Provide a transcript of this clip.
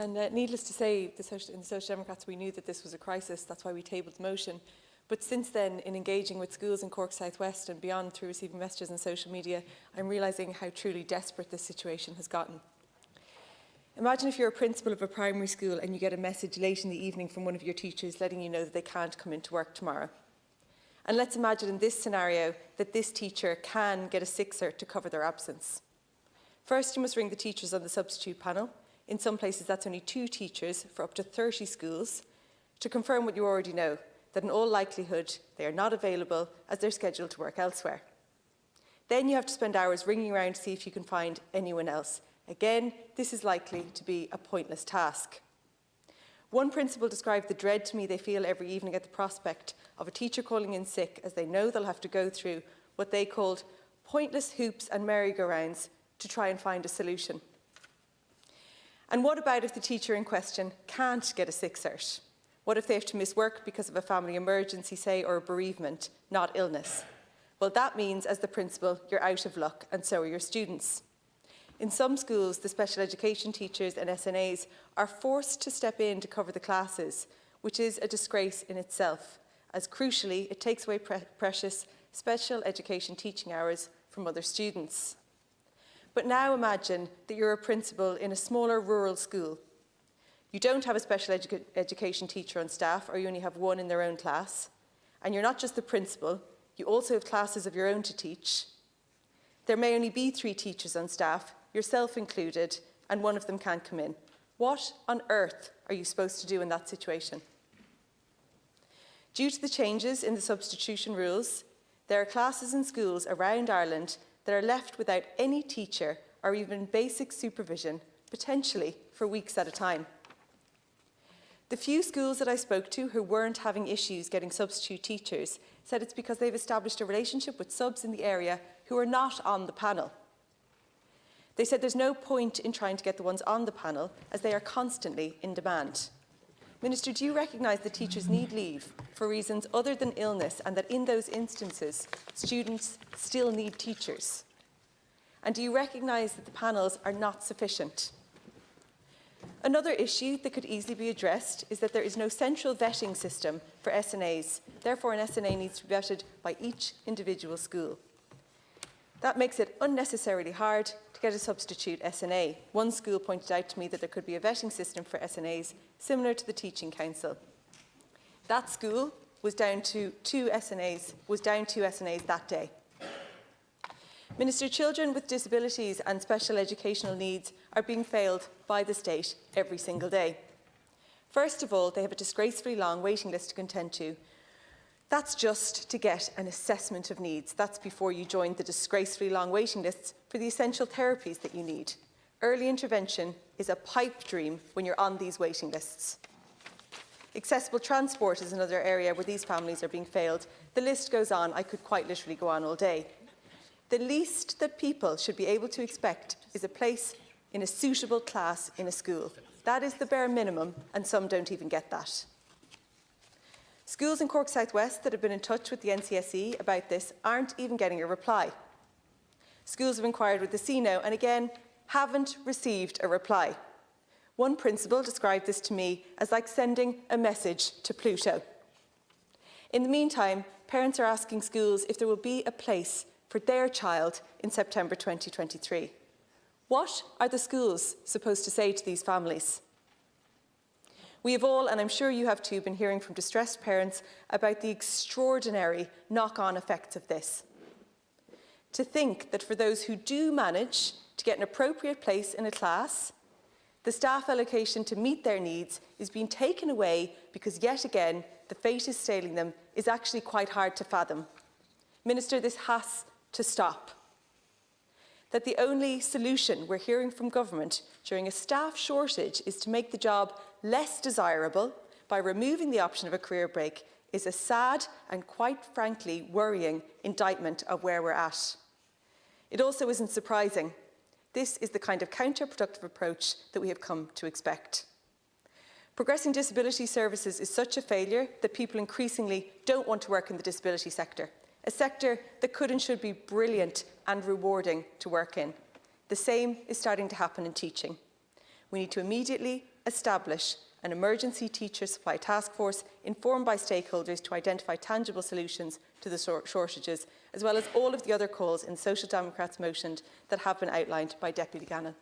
And needless to say, in the Social Democrats, we knew that this was a crisis. That's why we tabled the motion. But since then, in engaging with schools in Cork South West and beyond through receiving messages on social media, I'm realising how truly desperate this situation has gotten. Imagine if you're a principal of a primary school and you get a message late in the evening from one of your teachers letting you know that they can't come into work tomorrow. And let's imagine in this scenario that this teacher can get a sick cert to cover their absence. First, you must ring the teachers on the substitute panel. In some places, that's only 2 teachers for up to 30 schools, to confirm what you already know, that in all likelihood they are not available as they're scheduled to work elsewhere. Then you have to spend hours ringing around to see if you can find anyone else. Again, this is likely to be a pointless task. One principal described the dread to me they feel every evening at the prospect of a teacher calling in sick, as they know they'll have to go through what they called pointless hoops and merry-go-rounds to try and find a solution. And what about if the teacher in question can't get a sick cert? What if they have to miss work because of a family emergency, say, or a bereavement, not illness? Well, that means, as the principal, you're out of luck, and so are your students. In some schools, the special education teachers and SNAs are forced to step in to cover the classes, which is a disgrace in itself, as crucially, it takes away precious special education teaching hours from other students. But now imagine that you're a principal in a smaller rural school. You don't have a special education teacher on staff, or you only have one in their own class. And you're not just the principal, you also have classes of your own to teach. There may only be 3 teachers on staff, yourself included, and one of them can't come in. What on earth are you supposed to do in that situation? Due to the changes in the substitution rules, there are classes in schools around Ireland that are left without any teacher or even basic supervision, potentially for weeks at a time. The few schools that I spoke to who weren't having issues getting substitute teachers said it's because they've established a relationship with subs in the area who are not on the panel. They said there's no point in trying to get the ones on the panel as they are constantly in demand. Minister, do you recognise that teachers need leave for reasons other than illness, and that in those instances, students still need teachers? And do you recognise that the panels are not sufficient? Another issue that could easily be addressed is that there is no central vetting system for SNAs. Therefore, an SNA needs to be vetted by each individual school. That makes it unnecessarily hard to get a substitute SNA. One school pointed out to me that there could be a vetting system for SNAs similar to the Teaching Council. That school was down to 2 SNAs that day. Minister, children with disabilities and special educational needs are being failed by the state every single day. First of all, they have a disgracefully long waiting list to contend to. That's just to get an assessment of needs. That's before you join the disgracefully long waiting lists for the essential therapies that you need. Early intervention is a pipe dream when you're on these waiting lists. Accessible transport is another area where these families are being failed. The list goes on. I could quite literally go on all day. The least that people should be able to expect is a place in a suitable class in a school. That is the bare minimum, and some don't even get that. Schools in Cork South West that have been in touch with the NCSE about this aren't even getting a reply. Schools have inquired with the CNO and again haven't received a reply. One principal described this to me as like sending a message to Pluto. In the meantime, parents are asking schools if there will be a place for their child in September 2023. What are the schools supposed to say to these families? We have all, and I'm sure you have too, been hearing from distressed parents about the extraordinary knock-on effects of this. To think that for those who do manage to get an appropriate place in a class, the staff allocation to meet their needs is being taken away because yet again the fate is sailing them is actually quite hard to fathom. Minister, this has to stop. That the only solution we're hearing from government during a staff shortage is to make the job less desirable by removing the option of a career break is a sad and quite frankly worrying indictment of where we're at. It also isn't surprising. This is the kind of counterproductive approach that we have come to expect. Progressing disability services is such a failure that people increasingly don't want to work in the disability sector, a sector that could and should be brilliant and rewarding to work in. The same is starting to happen in teaching. We need to immediately establish an emergency teacher supply task force informed by stakeholders to identify tangible solutions to the shortages, as well as all of the other calls in Social Democrats motion that have been outlined by Deputy Gannon.